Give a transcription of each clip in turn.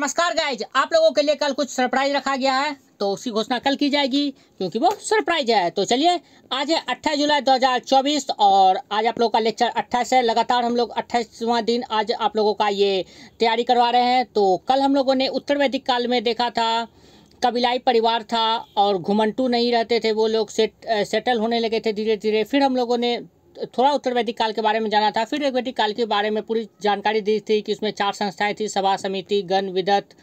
नमस्कार गाइज, आप लोगों के लिए कल कुछ सरप्राइज रखा गया है, तो उसकी घोषणा कल की जाएगी क्योंकि वो सरप्राइज है। तो चलिए, आज है 28 जुलाई 2024 और आज आप लोगों का लेक्चर 28 है। लगातार हम लोग 28वां दिन आज आप लोगों का ये तैयारी करवा रहे हैं। तो कल हम लोगों ने उत्तर वैदिक काल में देखा था, कबीलाई परिवार था और घुमंटू नहीं रहते थे, वो लोग सेटल होने लगे थे धीरे धीरे। फिर हम लोगों ने थोड़ा उत्तर वैदिक काल के बारे में जाना था, फिर ऋग वैदिक काल के बारे में पूरी जानकारी दी थी कि उसमें 4 संस्थाएं थी, सभा, समिति, गण, विदत।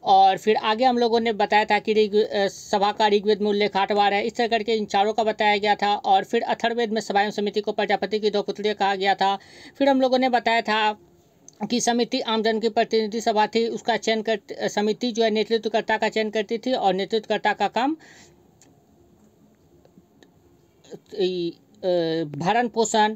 और फिर आगे हम लोगों ने बताया था कि सभा का ऋग्वेद में उल्लेख 8 बार है। इस तरह करके इन चारों का बताया गया था। और फिर अथर्ववेद में सभा एवं समिति को प्रजापति की 2 पुत्रियां कहा गया था। फिर हम लोगों ने बताया था कि समिति आमजन की प्रतिनिधि सभा थी, उसका चयन कर समिति जो है नेतृत्वकर्ता का चयन करती थी और नेतृत्वकर्ता का काम भरण पोषण,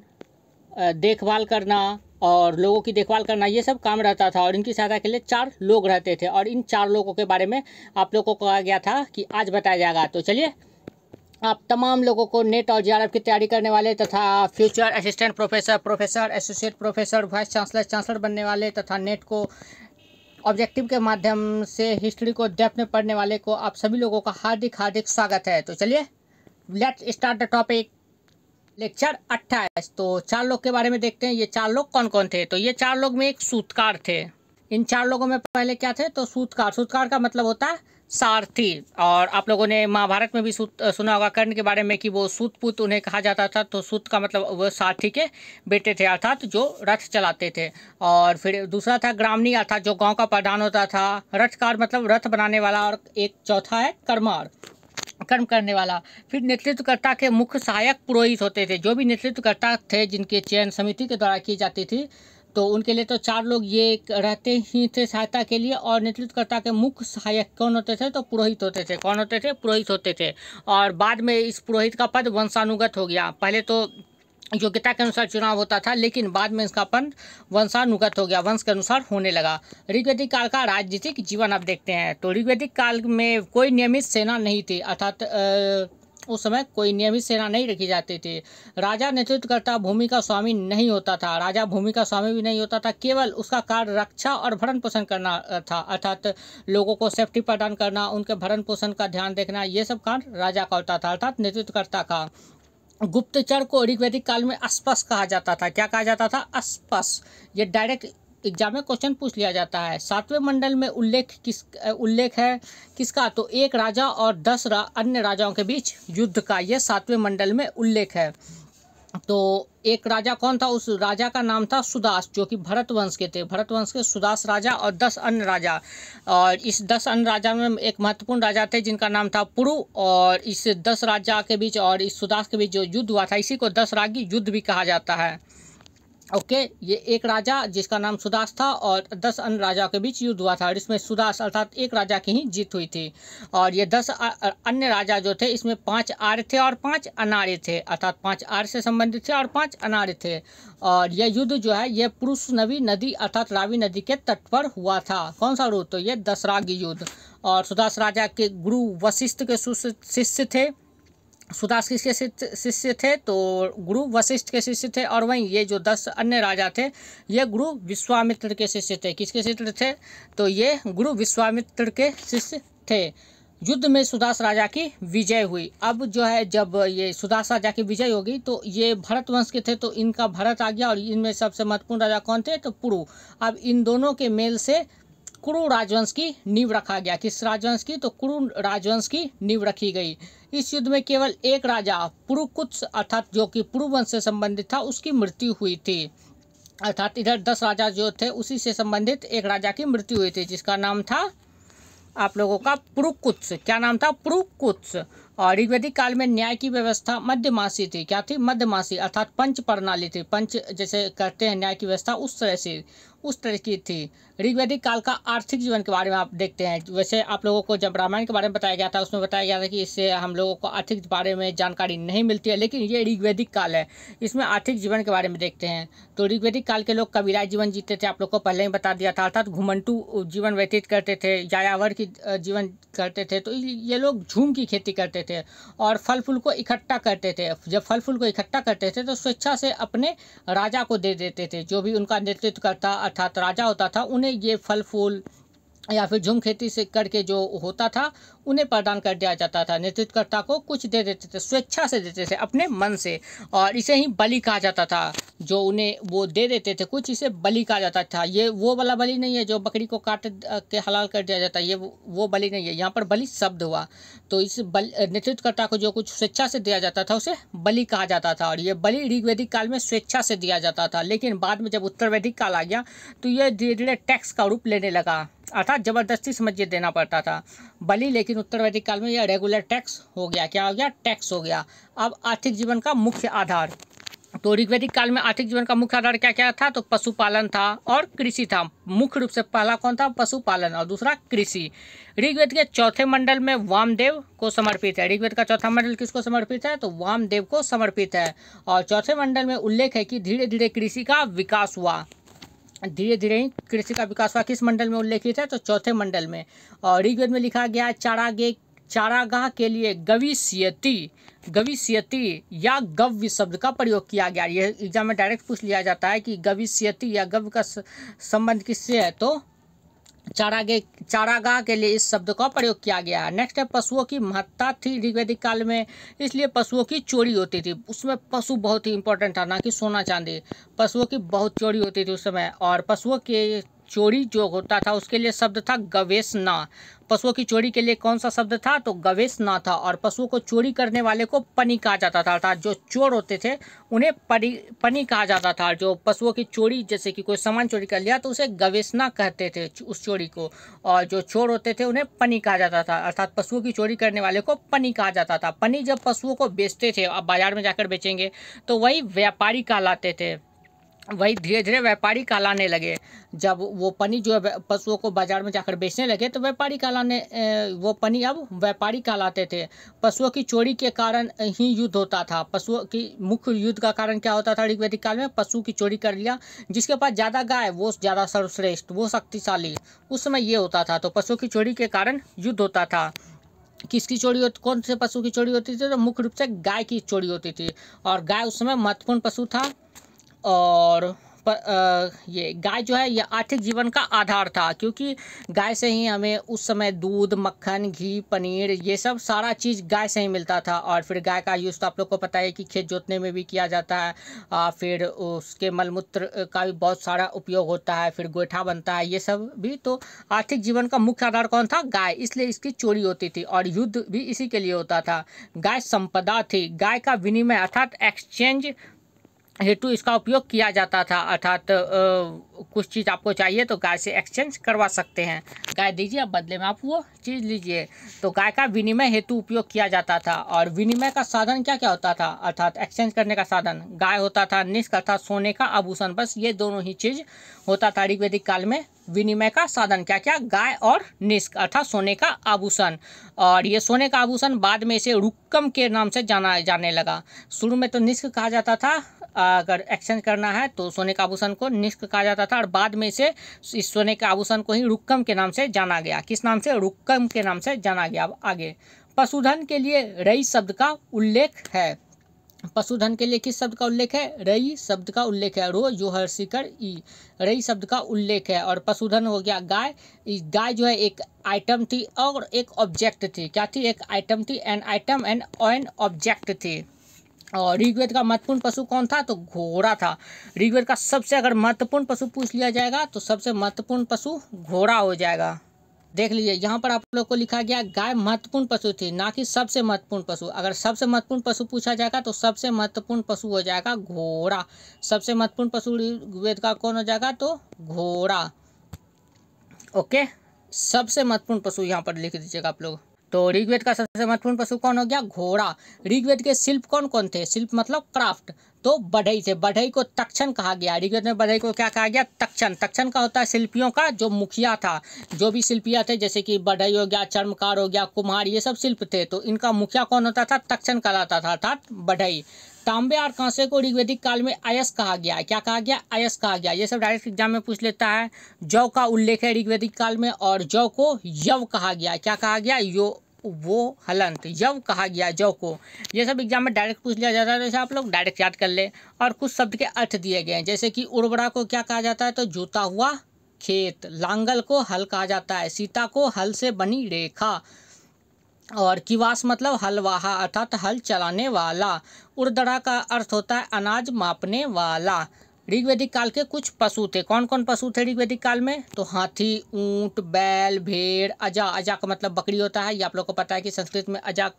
देखभाल करना और लोगों की देखभाल करना, ये सब काम रहता था। और इनकी सहायता के लिए 4 लोग रहते थे और इन 4 लोगों के बारे में आप लोगों को कहा गया था कि आज बताया जाएगा। तो चलिए, आप तमाम लोगों को नेट और जेआरएफ की तैयारी करने वाले तथा future assistant professor, professor, associate professor, vice chancellor, chancellor बनने वाले तथा नेट को ऑब्जेक्टिव के माध्यम से हिस्ट्री को डेप्थ में पढ़ने वाले को आप सभी लोगों का हार्दिक हार्दिक स्वागत है। तो चलिए, let's start the topic. Lecture 28। तो 4 लोग के बारे में देखते हैं। ये 4 लोग कौन कौन थे। तो ये 4 लोग में एक सूतकार थे। इन 4 लोगों में पहले क्या थे, तो सूतकार। सूतकार का मतलब होता है सारथी। और आप लोगों ने महाभारत में भी सुना होगा कर्ण के बारे में कि वो सूतपुत उन्हें कहा जाता था। तो सूत का मतलब वो सारथी के बेटे थे, अर्थात जो रथ चलाते थे। और फिर दूसरा था ग्रामणी, अर्थात जो गाँव का प्रधान होता था। रथकार मतलब रथ बनाने वाला। और एक चौथा है कर्मार, कर्म करने वाला। फिर नेतृत्वकर्ता के मुख्य सहायक पुरोहित होते थे। जो भी नेतृत्वकर्ता थे जिनके चयन समिति के द्वारा की जाती थी, तो उनके लिए तो 4 लोग ये रहते ही थे सहायता के लिए। और नेतृत्वकर्ता के मुख्य सहायक कौन होते थे, तो पुरोहित होते थे। कौन होते थे, पुरोहित होते थे। और बाद में इस पुरोहित का पद वंशानुगत हो गया। पहले तो योग्यता के अनुसार चुनाव होता था, लेकिन बाद में इसका पद वंशानुगत हो गया, वंश के अनुसार होने लगा। ऋग्वैदिक काल का राजनीतिक जीवन आप देखते हैं। तो ऋग्वैदिक काल में कोई नियमित सेना नहीं थी, अर्थात उस समय कोई नियमित सेना नहीं रखी जाती थी। राजा नेतृत्वकर्ता भूमि का स्वामी नहीं होता था। राजा भूमि का स्वामी भी नहीं होता था, केवल उसका कार्य रक्षा और भरण पोषण करना था, अर्थात लोगों को सेफ्टी प्रदान करना, उनके भरण पोषण का ध्यान देखना, ये सब कार्य राजा का होता था, अर्थात नेतृत्वकर्ता का। गुप्तचर को ऋग्वैदिक काल में अस्पस कहा जाता था। क्या कहा जाता था, अस्पस। ये डायरेक्ट एग्जाम में क्वेश्चन पूछ लिया जाता है। 7वें मंडल में उल्लेख है किसका, तो एक राजा और 10 अन्य राजाओं के बीच युद्ध का, यह 7वें मंडल में उल्लेख है। तो एक राजा कौन था, उस राजा का नाम था सुदास, जो कि भरत वंश के थे। भरत वंश के सुदास राजा और 10 अन्य राजा। और इस 10 अन्य राजा में एक महत्वपूर्ण राजा थे जिनका नाम था पुरु। और इस 10 राजा के बीच और इस सुदास के बीच जो युद्ध हुआ था, इसी को 10 रागी युद्ध भी कहा जाता है। ओके, ये एक राजा जिसका नाम सुदास था और 10 अन्य राजाओं के बीच युद्ध हुआ था। और इसमें सुदास अर्थात एक राजा की ही जीत हुई थी। और ये 10 अन्य राजा जो थे, इसमें 5 आर्य थे और 5 अनार्य थे, अर्थात 5 आर्य से संबंधित थे और 5 अनार्य थे। और यह युद्ध जो है, यह पुरुषनवी नदी अर्थात रावी नदी के तट पर हुआ था। कौन सा रूप, तो ये दसरागी युद्ध। और सुदास राजा के गुरु वशिष्ठ के शिष्य थे। सुदास किसके शिष्य थे, तो गुरु वशिष्ठ के शिष्य थे। और वहीं ये जो 10 अन्य राजा थे, ये गुरु विश्वामित्र के शिष्य थे। किसके शिष्य थे, तो ये गुरु विश्वामित्र के शिष्य थे। युद्ध में सुदास राजा की विजय हुई। अब जो है, जब ये सुदास राजा की विजय होगी, तो ये भरत वंश के थे, तो इनका भरत आ गया। और इनमें सबसे महत्वपूर्ण राजा कौन थे, तो पुरु। अब इन दोनों के मेल से कुरु राजवंश की नींव रखा गया। किस राजवंश की, तो कुरु राजवंश की नींव रखी गई। इस युद्ध में केवल एक राजा पुरुकुत्स अर्थात जो कि पुरु वंश से संबंधित था, उसकी मृत्यु हुई थी। अर्थात इधर 10 राजा जो थे, उसी से संबंधित एक राजा की मृत्यु हुई थी, जिसका नाम था आप लोगों का पुरुकुत्स। क्या नाम था, पुरुकुत्स। और ऋग्वैदिक काल में न्याय की व्यवस्था मध्यमासी थी। क्या थी, मध्यमासी, अर्थात पंच प्रणाली थी। पंच जैसे करते हैं न्याय की व्यवस्था, उस तरह की थी। ऋग्वैदिक काल का आर्थिक जीवन के बारे में आप देखते हैं। वैसे आप लोगों को जब रामायण के बारे में बताया गया था, उसमें बताया गया था कि इससे हम लोगों को आर्थिक बारे में जानकारी नहीं मिलती है, लेकिन ये ऋग्वैदिक काल है, इसमें आर्थिक जीवन के बारे में देखते हैं। तो ऋग्वैदिक काल के लोग कबीलाई जीवन जीते थे, आप लोग को पहले ही बता दिया था, अर्थात घुमंटू जीवन व्यतीत करते थे, यायावर की जीवन करते थे। तो ये लोग झूम की खेती करते थे और फल फूल को इकट्ठा करते थे। जब फल फूल को इकट्ठा करते थे, तो स्वेच्छा से अपने राजा को दे देते थे। जो भी उनका नेतृत्व करता अर्थात राजा होता था, उन्हें ये फल फूल या फिर झूम खेती से करके जो होता था उन्हें प्रदान कर दिया जाता था। नेतृत्वकर्ता को कुछ दे देते थे, स्वेच्छा से देते थे, अपने मन से, और इसे ही बलि कहा जाता था। जो उन्हें वो दे देते थे कुछ, इसे बलि कहा जाता था। ये वो वाला बलि नहीं है जो बकरी को काट के हलाल कर दिया जाता है, ये वो बलि नहीं है। यहाँ पर बलि शब्द हुआ, तो इस नेतृत्वकर्ता को जो कुछ स्वेच्छा से दिया जाता था उसे बलि कहा जाता था। और ये बलि ऋग्वैदिक काल में स्वेच्छा से दिया जाता था, लेकिन बाद में जब उत्तर वैदिक काल आ गया तो ये धीरे धीरे टैक्स का रूप लेने लगा, अर्थात जबरदस्ती समझिए देना पड़ता था बलि। लेकिन उत्तर वैदिक काल में यह रेगुलर टैक्स हो गया। क्या हो गया? टैक्स हो गया। अब आर्थिक जीवन का मुख्य आधार, तो ऋग्वैदिक काल में आर्थिक जीवन का मुख्य आधार क्या क्या था? तो पशुपालन था और कृषि था। मुख्य रूप से पहला कौन था? पशुपालन, और दूसरा कृषि। ऋग्वेद के चौथे मंडल में वामदेव को समर्पित है। ऋग्वेद का चौथा मंडल किसको समर्पित है? तो वामदेव को समर्पित है। और चौथे मंडल में उल्लेख है कि धीरे धीरे कृषि का विकास हुआ। धीरे धीरे ही कृषि का विकास हुआ। किस मंडल में उल्लेखित है? तो चौथे मंडल में। और ऋग्वेद में लिखा गया है चारागाह के लिए गविष्यति या गव्य शब्द का प्रयोग किया गया। यह एग्जाम में डायरेक्ट पूछ लिया जाता है कि गविष्यति या गव्य का संबंध किससे है? तो चारागाह के लिए इस शब्द का प्रयोग किया गया है। नेक्स्ट है पशुओं की महत्ता थी ऋग्वैदिक काल में, इसलिए पशुओं की चोरी होती थी। उसमें पशु बहुत ही इंपॉर्टेंट था, ना कि सोना चांदी। पशुओं की बहुत चोरी होती थी उस समय, और पशुओं के चोरी जो होता था उसके लिए शब्द था गवेशना। पशुओं की चोरी के लिए कौन सा शब्द था? तो गवेशना था। और पशुओं को चोरी करने वाले को पनी कहा जाता था, अर्थात जो चोर होते थे उन्हें पनी कहा जाता था। जो पशुओं की चोरी, जैसे कि कोई सामान चोरी कर लिया तो उसे गवेशना कहते थे उस चोरी को, और जो चोर होते थे उन्हें पनी कहा जाता था, अर्थात पशुओं की चोरी करने वाले को पनी कहा जाता था। पनी जब पशुओं को बेचते थे, अब बाजार में जाकर बेचेंगे तो वही व्यापारी कहलाते थे। वही धीरे धीरे व्यापारी कहलाने लगे। जब वो पनी जो है पशुओं को बाजार में जाकर बेचने लगे तो व्यापारी कहलाने, वो पनी अब व्यापारी कहलाते थे। पशुओं की चोरी के कारण ही युद्ध होता था। पशुओं की मुख्य युद्ध का कारण क्या होता था ऋग्वैदिक काल में? पशु की चोरी कर लिया, जिसके पास ज़्यादा गाय वो ज़्यादा सर्वश्रेष्ठ, वो शक्तिशाली, उस समय ये होता था। तो पशुओं की चोरी के कारण युद्ध होता था। किसकी चोरी होती? कौन से पशु की चोरी होती थी? तो मुख्य रूप से गाय की चोरी होती थी, और गाय उस समय महत्वपूर्ण पशु था। और ये गाय जो है ये आर्थिक जीवन का आधार था, क्योंकि गाय से ही हमें उस समय दूध, मक्खन, घी, पनीर, ये सब सारा चीज़ गाय से ही मिलता था। और फिर गाय का यूज़ तो आप लोग को पता है कि खेत जोतने में भी किया जाता है, फिर उसके मलमूत्र का भी बहुत सारा उपयोग होता है, फिर गोइठा बनता है, ये सब भी। तो आर्थिक जीवन का मुख्य आधार कौन था? गाय, इसलिए इसकी चोरी होती थी, और युद्ध भी इसी के लिए होता था। गाय संपदा थी। गाय का विनिमय अर्थात एक्सचेंज हेतु इसका उपयोग किया जाता था, अर्थात कुछ चीज़ आपको चाहिए तो गाय से एक्सचेंज करवा सकते हैं। गाय दीजिए, अब बदले में आप वो चीज़ लीजिए। तो गाय का विनिमय हेतु उपयोग किया जाता था। और विनिमय का साधन क्या क्या होता था? अर्थात एक्सचेंज करने का साधन गाय होता था, निष्क अर्थात सोने का आभूषण, बस ये दोनों ही चीज़ होता था ऋग्वैदिक काल में। विनिमय का साधन क्या क्या? गाय और निष्क अर्थात सोने का आभूषण। और ये सोने का आभूषण बाद में इसे रुक्कम के नाम से जाना जाने लगा। शुरू में तो निष्क कहा जाता था, अगर एक्सचेंज करना है तो सोने का आभूषण को निष्क कहा जाता था, और बाद में इसे इस सोने के आभूषण को ही रुक्कम के नाम से जाना गया। किस नाम से? रुक्कम के नाम से जाना गया। अब आगे पशुधन के लिए रई शब्द का उल्लेख है। पशुधन के लिए किस शब्द का उल्लेख है? रई शब्द का उल्लेख है। रो जो हर्षिकर ई, रई शब्द का उल्लेख है। और पशुधन हो गया गाय। गाय जो है एक आइटम थी और एक ऑब्जेक्ट थी। क्या थी? एक आइटम थी, an item and an object थी। और ऋग्वेद का महत्वपूर्ण पशु कौन था? तो घोड़ा था। ऋग्वेद का सबसे अगर महत्वपूर्ण पशु पूछ लिया जाएगा तो सबसे महत्वपूर्ण पशु घोड़ा हो जाएगा। देख लीजिए यहाँ पर आप लोग को लिखा गया गाय महत्वपूर्ण पशु थी, ना कि सबसे महत्वपूर्ण पशु। अगर सबसे महत्वपूर्ण पशु पूछा जाएगा तो सबसे महत्वपूर्ण पशु हो जाएगा घोड़ा। सबसे महत्वपूर्ण पशु ऋग्वेद का कौन हो जाएगा? तो घोड़ा। ओके, सबसे महत्वपूर्ण पशु यहाँ पर लिख दीजिएगा आप लोग। तो ऋग्वेद का सबसे महत्वपूर्ण पशु कौन हो गया? घोड़ा। ऋग्वेद के शिल्प कौन कौन थे? शिल्प मतलब क्राफ्ट, तो बढ़ई थे। बढ़ई को तक्षण कहा गया। ऋग्वेद में बढ़ई को क्या कहा गया? तक्षण। तक्षण का होता है शिल्पियों का जो मुखिया था। जो भी शिल्पिया थे, जैसे कि बढ़ई हो गया, चर्मकार हो गया, कुम्हार, ये सब शिल्प थे, तो इनका मुखिया कौन होता था? तक्षण कहलाता था, अर्थात बढ़ई। तांबे और कांसे को ऋग्वैदिक काल में अयस कहा गया। क्या कहा गया? अयस कहा गया। ये सब डायरेक्ट एग्जाम में पूछ लेता है। जौ का उल्लेख है ऋग्वैदिक काल में, और जौ को यव कहा गया। क्या कहा गया? वो हलंत, यव कहा गया जौ को। ये सब एग्जाम में डायरेक्ट पूछ लिया जाता है, जैसे आप लोग डायरेक्ट याद कर ले। और कुछ शब्द के अर्थ दिए गए हैं, जैसे कि उर्वरा को क्या कहा जाता है? तो जूता हुआ खेत, लांगल को हल कहा जाता है, सीता को हल से बनी रेखा, और किवास मतलब हलवाहा अर्थात हल चलाने वाला। उर्दरा का अर्थ होता है अनाज मापने वाला। ऋग्वैदिक काल के कुछ पशु थे। कौन कौन पशु थे ऋग्वैदिक काल में? तो हाथी, ऊंट, बैल, भेड़, अजा। अजा का मतलब बकरी होता है। ये आप लोग को पता है कि संस्कृत में अजा,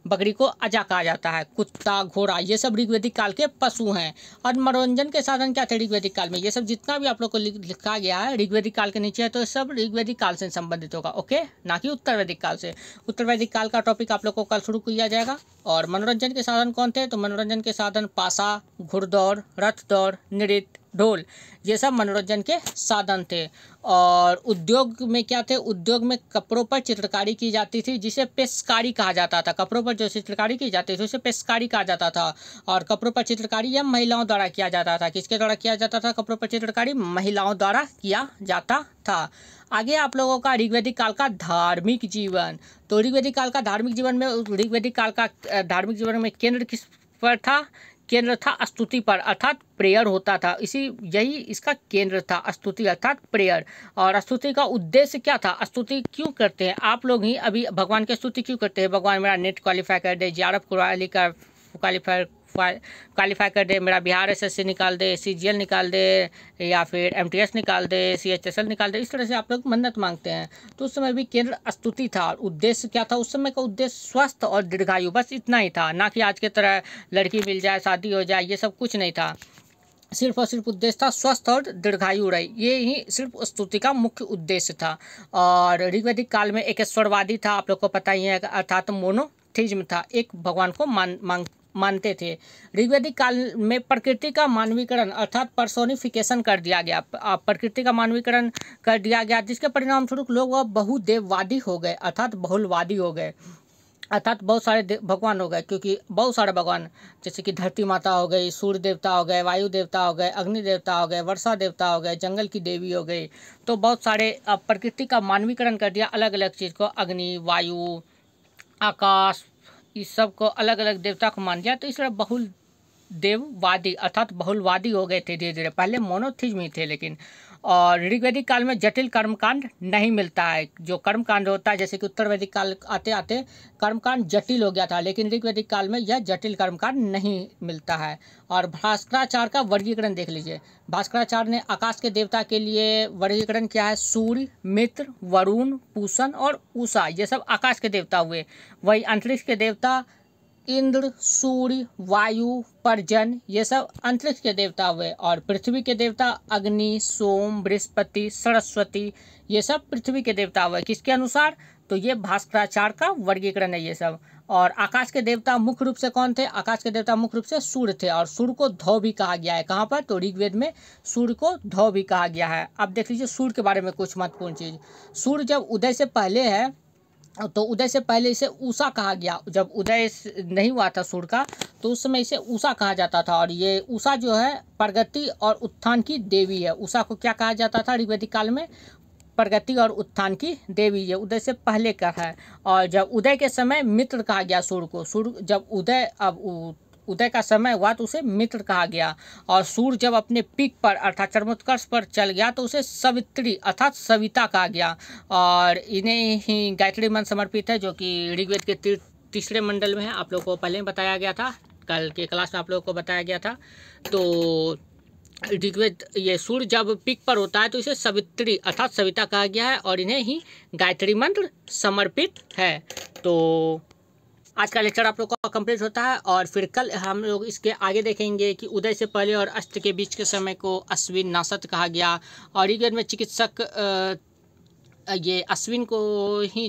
बकरी को अजा कहा जाता है। कुत्ता, घोड़ा, ये सब ऋग्वैदिक काल के पशु हैं। और मनोरंजन के साधन क्या थे ऋग्वैदिक काल में? ये सब जितना भी आप लोग को लिखा गया है ऋग्वैदिक काल के नीचे है, तो सब ऋग्वैदिक काल से संबंधित होगा। ओके, ना कि उत्तर वैदिक काल से। उत्तर वैदिक काल का टॉपिक आप लोग को कल शुरू किया जाएगा। और मनोरंजन के साधन कौन थे? तो मनोरंजन के साधन पासा, घुड़दौड़, रथ दौड़, नृत्य, ढोल, ये सब मनोरंजन के साधन थे। और उद्योग में क्या थे? उद्योग में कपड़ों पर चित्रकारी की जाती थी, जिसे पेशकारी कहा जाता था। कपड़ों पर जो चित्रकारी की जाती थी उसे पेशकारी कहा जाता था। और कपड़ों पर चित्रकारी यह महिलाओं द्वारा किया जाता था। किसके द्वारा किया जाता था कपड़ों पर चित्रकारी? महिलाओं द्वारा किया जाता था। आगे आप लोगों का ऋग्वैदिक काल का धार्मिक जीवन। तो ऋग्वैदिक काल का धार्मिक जीवन में, ऋग्वैदिक काल का धार्मिक जीवन में केंद्र किस पर था? केंद्र था स्तुति पर, अर्थात प्रेयर होता था। यही इसका केंद्र था, स्तुति अर्थात प्रेयर। और स्तुति का उद्देश्य क्या था? स्तुति क्यों करते हैं आप लोग ही? अभी भगवान की स्तुति क्यों करते हैं? भगवान मेरा नेट क्वालिफाई कर दे, जेआरएफ क्वालिफाई कर दे, मेरा बिहार एसएससी निकाल दे, सीजीएल निकाल दे, या फिर एमटीएस निकाल दे, सीएचएसएल निकाल दे। इस तरह से आप लोग मन्नत मांगते हैं। तो उस समय भी केंद्र स्तुति था। और उद्देश्य क्या था? उस समय का उद्देश्य स्वस्थ और दीर्घायु, बस इतना ही था। ना कि आज के तरह लड़की मिल जाए, शादी हो जाए, ये सब कुछ नहीं था। सिर्फ और सिर्फ उद्देश्य था स्वस्थ और दीर्घायु रहे। ये ही सिर्फ स्तुति का मुख्य उद्देश्य था। और ऋग्वैदिक काल में एकेश्वरवादी था, आप लोग को पता ही है, अर्थात मोनोथिज्म था। एक भगवान को मानते थे। ऋग्वैदिक काल में प्रकृति का मानवीकरण अर्थात पर्सोनिफिकेशन कर दिया गया। प्रकृति का मानवीकरण कर दिया गया, जिसके परिणाम स्वरूप लोग वह बहुदेववादी हो गए, अर्थात बहुलवादी हो गए। अर्थात बहुत सारे भगवान हो गए, क्योंकि बहुत सारे भगवान, जैसे कि धरती माता हो गई, सूर्य देवता हो गए, वायु देवता हो गए, अग्नि देवता हो गए, वर्षा देवता हो गए, जंगल की देवी हो गई। तो बहुत सारे प्रकृति का मानवीकरण कर दिया, अलग अलग चीज़ को, अग्नि, वायु, आकाश, इस सब को अलग अलग देवता को मान दिया। तो इस तरह बहुल देववादी अर्थात बहुलवादी हो गए थे धीरे धीरे। पहले मोनोथिज्म ही थे लेकिन। और ऋग्वैदिक काल में जटिल कर्मकांड नहीं मिलता है। जो कर्मकांड होता है, जैसे कि उत्तर वैदिक काल आते आते कर्मकांड जटिल हो गया था, लेकिन ऋग्वैदिक काल में यह जटिल कर्मकांड नहीं मिलता है। और भास्कराचार्य का वर्गीकरण देख लीजिए। भास्कराचार्य ने आकाश के देवता के लिए वर्गीकरण किया है। सूर्य, मित्र, वरुण, पूषण और उषा, ये सब आकाश के देवता हुए। वही अंतरिक्ष के देवता इंद्र, सूर्य, वायु, पर्जन, ये सब अंतरिक्ष के देवता हुए। और पृथ्वी के देवता अग्नि, सोम, बृहस्पति, सरस्वती, ये सब पृथ्वी के देवता हुए। किसके अनुसार? तो ये भास्कराचार्य का वर्गीकरण है ये सब। और आकाश के देवता मुख्य रूप से कौन थे? आकाश के देवता मुख्य रूप से सूर्य थे। और सूर्य को धौ भी कहा गया है। कहाँ पर? तो ऋग्वेद में सूर्य को धौ भी कहा गया है। अब देख लीजिए सूर्य के बारे में कुछ महत्वपूर्ण चीज़। सूर्य जब उदय से पहले है, तो उदय से पहले इसे उषा कहा गया। जब उदय नहीं हुआ था सूर्य का, तो उस समय इसे उषा कहा जाता था। और ये उषा जो है प्रगति और उत्थान की देवी है। उषा को क्या कहा जाता था ऋग्वैदिक काल में? प्रगति और उत्थान की देवी। ये उदय से पहले का है। और जब उदय के समय मित्र कहा गया सूर्य को। सूर्य जब उदय का समय हुआ तो उसे मित्र कहा गया। और सूर्य जब अपने पीक पर अर्थात चरमोत्कर्ष पर चल गया तो उसे सवित्री अर्थात सविता कहा गया। और इन्हें ही गायत्री मंत्र समर्पित है, जो कि ऋग्वेद के तीसरे मंडल में है। आप लोग को पहले ही बताया गया था, कल के क्लास में आप लोगों को बताया गया था। तो ऋग्वेद, ये सूर्य जब पीक पर होता है तो इसे सवित्री अर्थात सविता कहा गया है। और इन्हें ही गायत्री मंत्र समर्पित है। तो आज का लेक्चर आप लोग का कंप्लीट होता है। और फिर कल हम लोग इसके आगे देखेंगे कि उदय से पहले और अस्त के बीच के समय को अश्विन नासत कहा गया। और ऋग्वेद में चिकित्सक, ये अश्विन को ही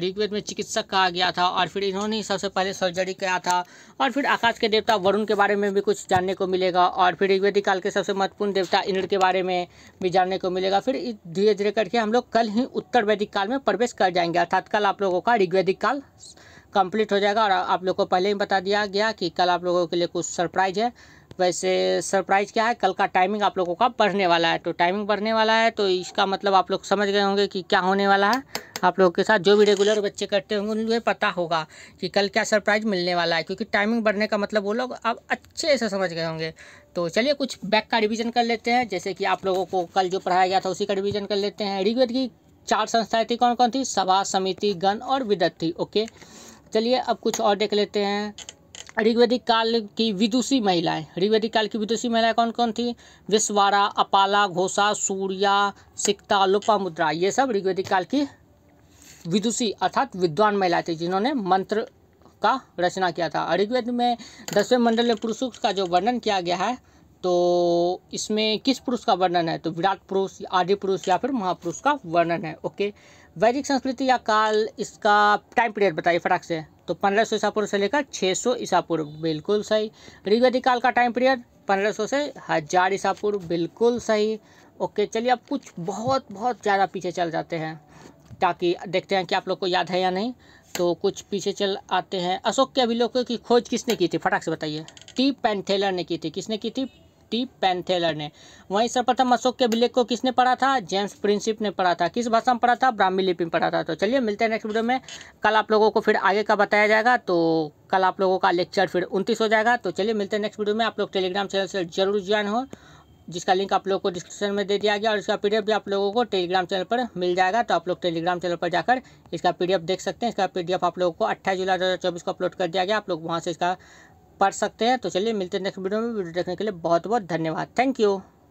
ऋग्वेद में चिकित्सक कहा गया था। और फिर इन्होंने ही सबसे पहले सर्जरी किया था। और फिर आकाश के देवता वरुण के बारे में भी कुछ जानने को मिलेगा। और फिर ऋग्वैदिक काल के सबसे महत्वपूर्ण देवता इंद्र के बारे में भी जानने को मिलेगा। फिर धीरे धीरे करके हम लोग कल ही उत्तर वैदिक काल में प्रवेश कर जाएंगे। अर्थात कल आप लोगों का ऋग्वैदिक काल कंप्लीट हो जाएगा। और आप लोग को पहले ही बता दिया गया कि कल आप लोगों के लिए कुछ सरप्राइज है। वैसे सरप्राइज क्या है? कल का टाइमिंग आप लोगों का बढ़ने वाला है। तो टाइमिंग बढ़ने वाला है तो इसका मतलब आप लोग समझ गए होंगे कि क्या होने वाला है। आप लोगों के साथ जो भी रेगुलर बच्चे करते होंगे उन्हें पता होगा कि कल क्या सरप्राइज मिलने वाला है, क्योंकि टाइमिंग बढ़ने का मतलब वो लोग अब अच्छे से समझ गए होंगे। तो चलिए कुछ बैक का रिवीजन कर लेते हैं, जैसे कि आप लोगों को कल जो पढ़ाया गया था उसी का रिवीजन कर लेते हैं। ऋग्वेद की 4 संस्थाएं थी, कौन कौन थी? सभा, समिति, गण और विदत थी। ओके, चलिए अब कुछ और देख लेते हैं। ऋग्वैदिक काल की विदुषी महिलाएं, ऋग्वैदिक काल की विदुषी महिलाएं कौन कौन थी? विश्वारा, अपाला, घोषा, सूर्या, सिक्ता, लोपामुद्रा, ये सब ऋग्वैदिक काल की विदुषी अर्थात विद्वान महिला थी जिन्होंने मंत्र का रचना किया था। ऋग्वेद में 10वें मंडल में पुरुषों का जो वर्णन किया गया है, तो इसमें किस पुरुष का वर्णन है? तो विराट पुरुष, आदि पुरुष या फिर महापुरुष का वर्णन है। ओके, वैदिक संस्कृति या काल, इसका टाइम पीरियड बताइए फटाक से। तो 1500 ईसा पूर्व से लेकर 600 ईसा पूर्व, बिल्कुल सही। ऋग्वैदिक काल का टाइम पीरियड 1500 से 1000 ईसा पूर्व, बिल्कुल सही। ओके, चलिए अब कुछ बहुत बहुत ज़्यादा पीछे चल जाते हैं ताकि देखते हैं कि आप लोग को याद है या नहीं। तो कुछ पीछे चल आते हैं। अशोक के अभिलेखों की खोज किसने की थी? फटाक से बताइए। टी पेंथेलर ने की थी। किसने की थी? टी पेंथेलर ने। वहीं सर्वप्रथम अशोक के अभिलेख को किसने पढ़ा था? जेम्स प्रिंसिप ने पढ़ा था। किस भाषा में पढ़ा था? ब्राह्मी लिपि में पढ़ा था। तो चलिए मिलते हैं नेक्स्ट वीडियो में। कल आप लोगों को फिर आगे का बताया जाएगा, तो कल आप लोगों का लेक्चर फिर 29 हो जाएगा। तो चलिए मिलते हैं नेक्स्ट वीडियो में। आप लोग टेलीग्राम चैनल से जरूर ज्वाइन हो, जिसका लिंक आप लोगों को डिस्क्रिप्शन में दे दिया गया, और इसका पीडीएफ भी आप लोगों को टेलीग्राम चैनल पर मिल जाएगा। तो आप लोग टेलीग्राम चैनल पर जाकर इसका पीडीएफ देख सकते हैं। इसका पीडीएफ आप लोगों को 28 जुलाई 2024 को अपलोड कर दिया गया, आप लोग वहाँ से इसका पढ़ सकते हैं। तो चलिए मिलते हैं नेक्स्ट वीडियो में। वीडियो देखने के लिए बहुत बहुत धन्यवाद। Thank you.